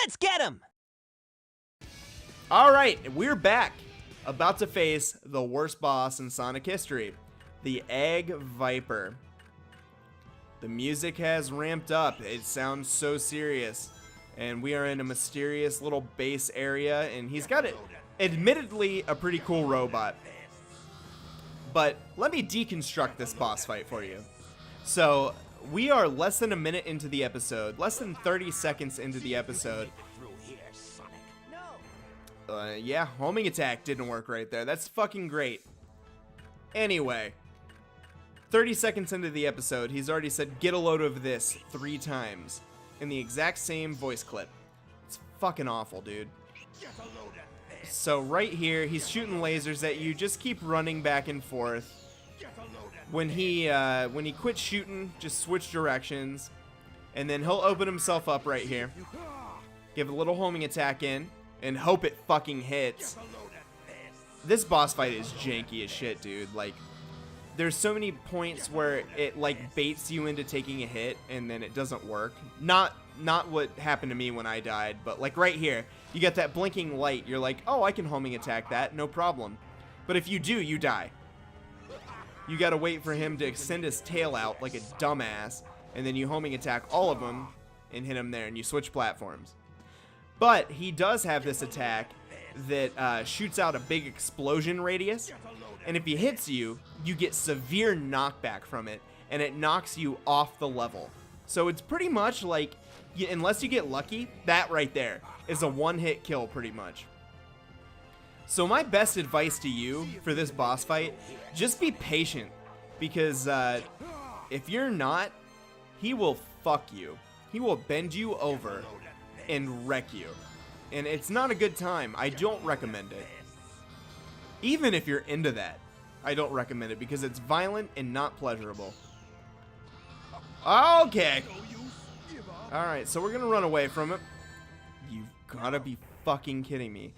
Let's get him! Alright, we're back. About to face the worst boss in Sonic history, the Egg Viper. The music has ramped up. It sounds so serious. And we are in a mysterious little base area, and he's got admittedly a pretty cool robot. But let me deconstruct this boss fight for you. So, we are less than a minute into the episode, less than 30 seconds into the episode. Yeah, homing attack didn't work right there. That's fucking great. Anyway, 30 seconds into the episode, he's already said, "Get a load of this" 3 times in the exact same voice clip. It's fucking awful, dude. So right here, he's shooting lasers at you. Just keep running back and forth. When he quits shooting, just switch directions, and then he'll open himself up right here. Give a little homing attack in, and hope it fucking hits. This boss fight is janky as shit, dude. Like, there's so many points where it like baits you into taking a hit, and then it doesn't work. Not what happened to me when I died, but like right here, you got that blinking light. You're like, oh, I can homing attack that, no problem. But if you do, you die. You gotta wait for him to extend his tail out like a dumbass, and then you homing attack all of them and hit him there, and you switch platforms. But he does have this attack that shoots out a big explosion radius, and if he hits you, you get severe knockback from it, and it knocks you off the level. So it's pretty much like, unless you get lucky, that right there is a one-hit kill pretty much. So my best advice to you for this boss fight, just be patient, because if you're not, he will fuck you. He will bend you over and wreck you. And it's not a good time. I don't recommend it. Even if you're into that, I don't recommend it because it's violent and not pleasurable. Okay. Alright, so we're gonna run away from it. You've gotta be fucking kidding me.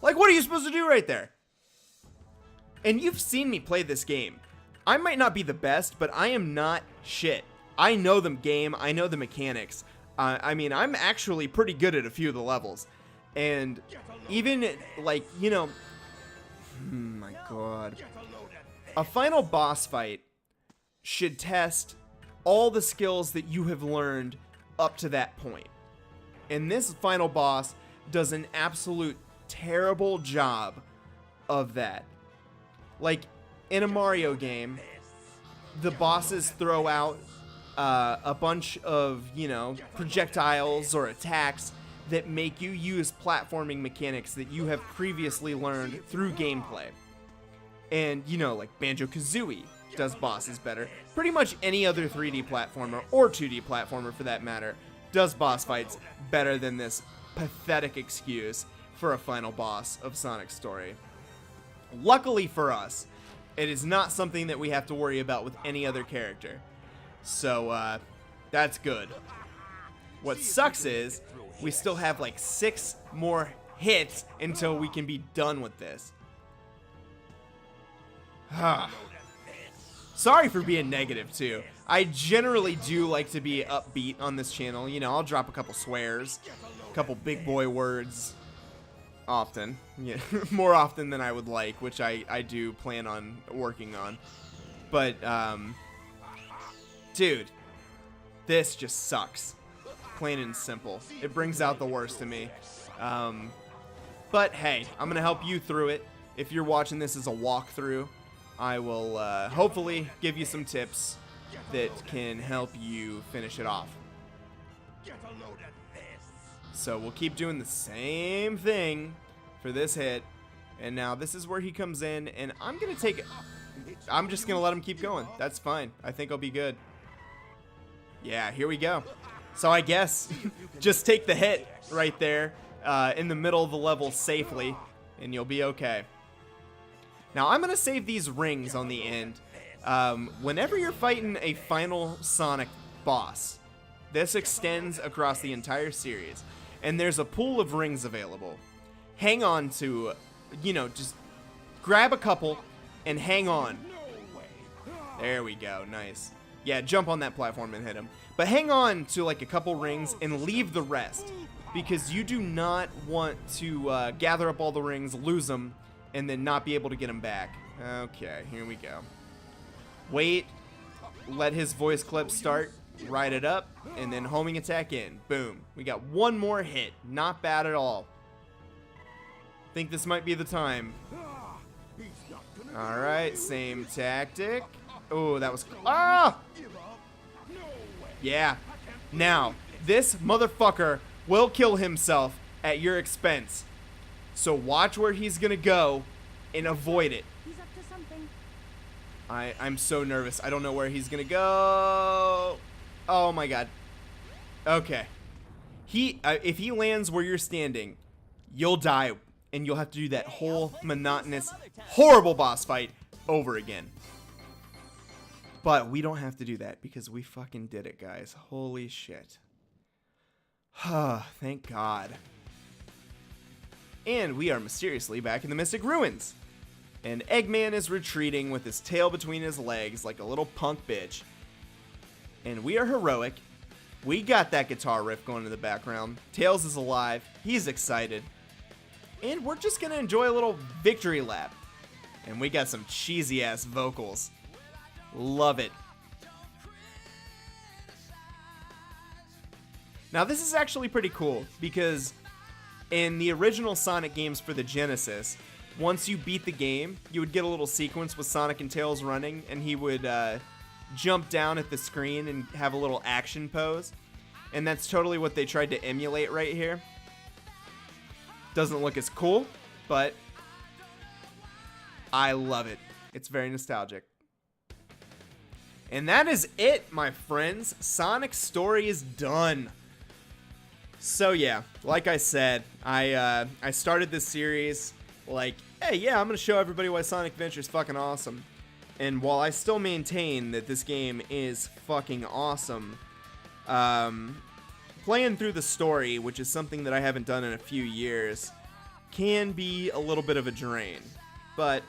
Like, what are you supposed to do right there? And you've seen me play this game. I might not be the best, but I am not shit. I know the game. I know the mechanics. I mean, I'm actually pretty good at a few of the levels. And even, like, you know... my god. A final boss fight should test all the skills that you have learned up to that point. And this final boss does an absolute terrible job of that. Like, in a Mario game, the bosses throw out a bunch of, you know, projectiles or attacks that make you use platforming mechanics that you have previously learned through gameplay. And, you know, like Banjo-Kazooie does bosses better. Pretty much any other 3D platformer, or 2D platformer for that matter, does boss fights better than this pathetic excuse for a final boss of Sonic's story. Luckily for us, it is not something that we have to worry about with any other character. So, that's good. What sucks is, we still have like 6 more hits until we can be done with this. Sorry for being negative, too. I generally do like to be upbeat on this channel. You know, I'll drop a couple swears, a couple big boy words. Often. Yeah, more often than I would like, which I do plan on working on. But, dude, this just sucks. Plain and simple. It brings out the worst in me. But hey, I'm gonna help you through it. If you're watching this as a walkthrough, I will hopefully give you some tips that can help you finish it off. So we'll keep doing the same thing for this hit. And now this is where he comes in, and I'm gonna take it. I'm just gonna let him keep going. That's fine. I think I'll be good. Yeah, here we go. So I guess just take the hit right there in the middle of the level safely, and you'll be okay. Now I'm gonna save these rings on the end. Whenever you're fighting a final Sonic boss, this extends across the entire series, and there's a pool of rings available. Hang on to, you know, just grab a couple and hang on. There we go, nice. Yeah, jump on that platform and hit him. But hang on to like a couple rings and leave the rest. because you do not want to gather up all the rings, lose them, and then not be able to get them back. Okay, here we go. Wait, let his voice clip start, ride it up, and then homing attack in. Boom. We got one more hit. Not bad at all. Think this might be the time. Alright, same tactic. Oh, that was... Ah! Yeah. Now, this motherfucker will kill himself at your expense. So watch where he's gonna go and avoid it. He's up to something. I'm so nervous. I don't know where he's gonna go. Oh my god. Okay. If he lands where you're standing, you'll die, and you'll have to do that whole monotonous, horrible boss fight over again. But we don't have to do that because we fucking did it, guys. Holy shit. Thank God. And we are mysteriously back in the Mystic Ruins. And Eggman is retreating with his tail between his legs like a little punk bitch. And we are heroic. We got that guitar riff going in the background. Tails is alive. He's excited. And we're just going to enjoy a little victory lap. And we got some cheesy ass vocals. Love it. Now this is actually pretty cool because in the original Sonic games for the Genesis, once you beat the game, you would get a little sequence with Sonic and Tails running, and he would jump down at the screen and have a little action pose. And that's totally what they tried to emulate right here. Doesn't look as cool, but I love it. It's very nostalgic. And that is it, my friends. Sonic's story is done. So yeah, like I said, I started this series like, hey, yeah, I'm going to show everybody why Sonic Adventure is fucking awesome. And while I still maintain that this game is fucking awesome, playing through the story, which is something that I haven't done in a few years, can be a little bit of a drain. But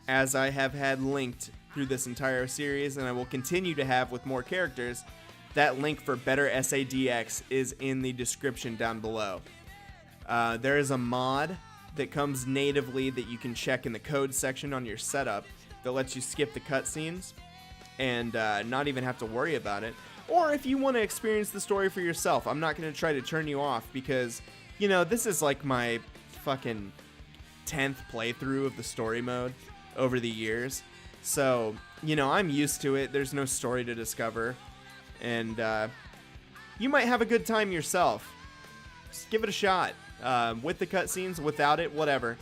as I have had linked through this entire series, and I will continue to have with more characters, that link for better SADX is in the description down below. There is a mod that comes natively that you can check in the code section on your setup that lets you skip the cutscenes and not even have to worry about it. Or if you want to experience the story for yourself, I'm not going to try to turn you off because, you know, this is like my fucking 10th playthrough of the story mode over the years. So, you know, I'm used to it. There's no story to discover. And you might have a good time yourself. Just give it a shot. With the cutscenes, without it, whatever.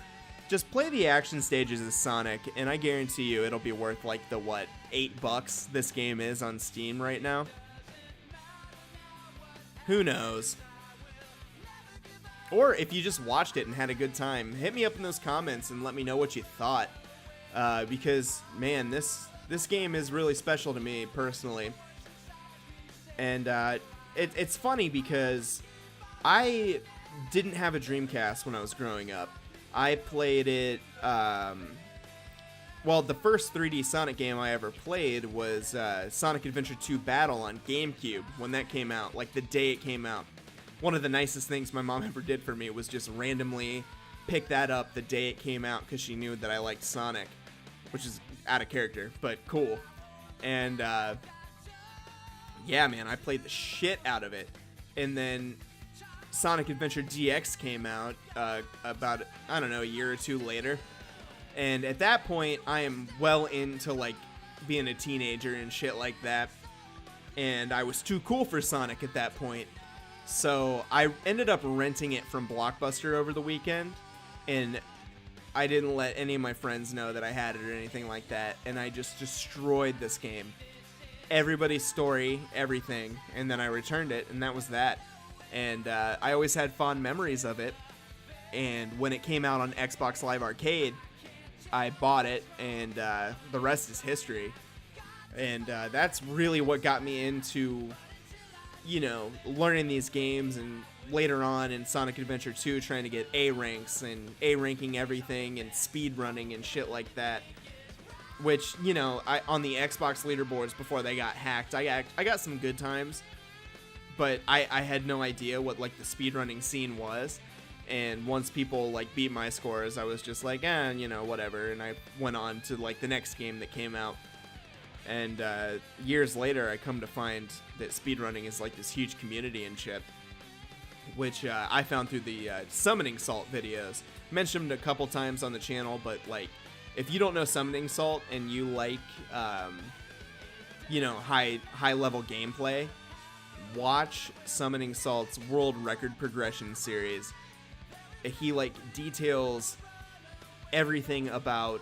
Just play the action stages as Sonic, and I guarantee you it'll be worth like the, what, $8 this game is on Steam right now? Who knows? Or if you just watched it and had a good time, hit me up in those comments and let me know what you thought. Because, man, this game is really special to me personally. And it's funny because I didn't have a Dreamcast when I was growing up. I played it, well, the first 3D Sonic game I ever played was Sonic Adventure 2 Battle on GameCube when that came out, like the day it came out. One of the nicest things my mom ever did for me was just randomly pick that up the day it came out because she knew that I liked Sonic, which is out of character, but cool. And yeah, man, I played the shit out of it. And then Sonic Adventure DX came out about, I don't know, a year or two later. And at that point, I am well into, like, being a teenager and shit like that. And I was too cool for Sonic at that point. So I ended up renting it from Blockbuster over the weekend. And I didn't let any of my friends know that I had it or anything like that. And I just destroyed this game. Everybody's story, everything. And then I returned it, and that was that. And I always had fond memories of it. And when it came out on Xbox Live Arcade, I bought it, and the rest is history. And that's really what got me into, you know, learning these games, and later on in Sonic Adventure 2 trying to get A ranks and A ranking everything and speed running and shit like that. Which, you know, on the Xbox leaderboards before they got hacked, I got some good times. but I had no idea what like the speedrunning scene was. And once people like beat my scores, I was just like, you know, whatever. And I went on to like the next game that came out. And years later, I come to find that speedrunning is like this huge community and shit, which I found through the Summoning Salt videos. Mentioned a couple times on the channel, but like, if you don't know Summoning Salt and you like, you know, high level gameplay, watch Summoning Salt's World Record Progression series. He like details everything about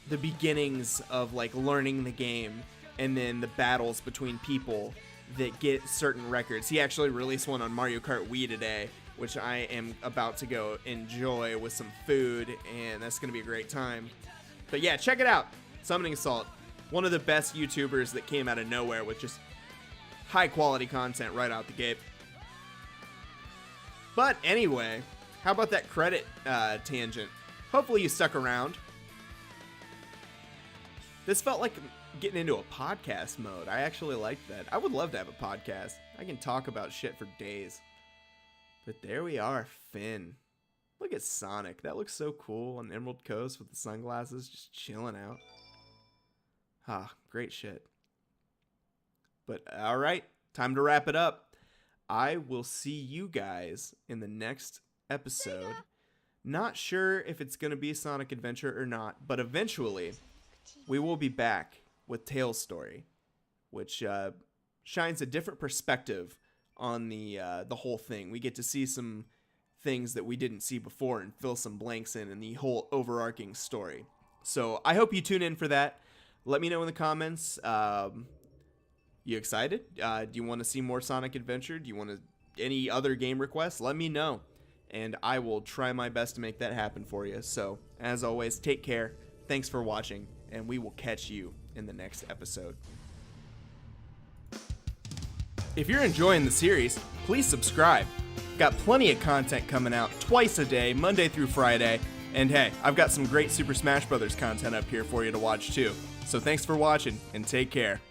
the beginnings of like learning the game, and then the battles between people that get certain records. He actually released one on Mario Kart Wii today, which I am about to go enjoy with some food, and that's gonna be a great time. But yeah, check it out. Summoning Salt, one of the best YouTubers that came out of nowhere with just high quality content right out the gate. But anyway, how about that credit tangent? Hopefully you stuck around. This felt like getting into a podcast mode. I actually like that. I would love to have a podcast. I can talk about shit for days. But there we are, Finn. Look at Sonic. That looks so cool on Emerald Coast with the sunglasses, just chilling out. Great shit. But alright, time to wrap it up. I will see you guys in the next episode. Not sure if it's going to be Sonic Adventure or not, but eventually we will be back with Tails' story, which shines a different perspective on the whole thing. We get to see some things that we didn't see before and fill some blanks in the whole overarching story. So I hope you tune in for that. Let me know in the comments. You excited? Do you want to see more Sonic Adventure? Do you want any other game requests? Let me know, and I will try my best to make that happen for you. So, as always, take care. Thanks for watching, and we will catch you in the next episode. If you're enjoying the series, please subscribe. Got plenty of content coming out twice a day, Monday through Friday, and hey, I've got some great Super Smash Bros. Content up here for you to watch too. So thanks for watching, and take care.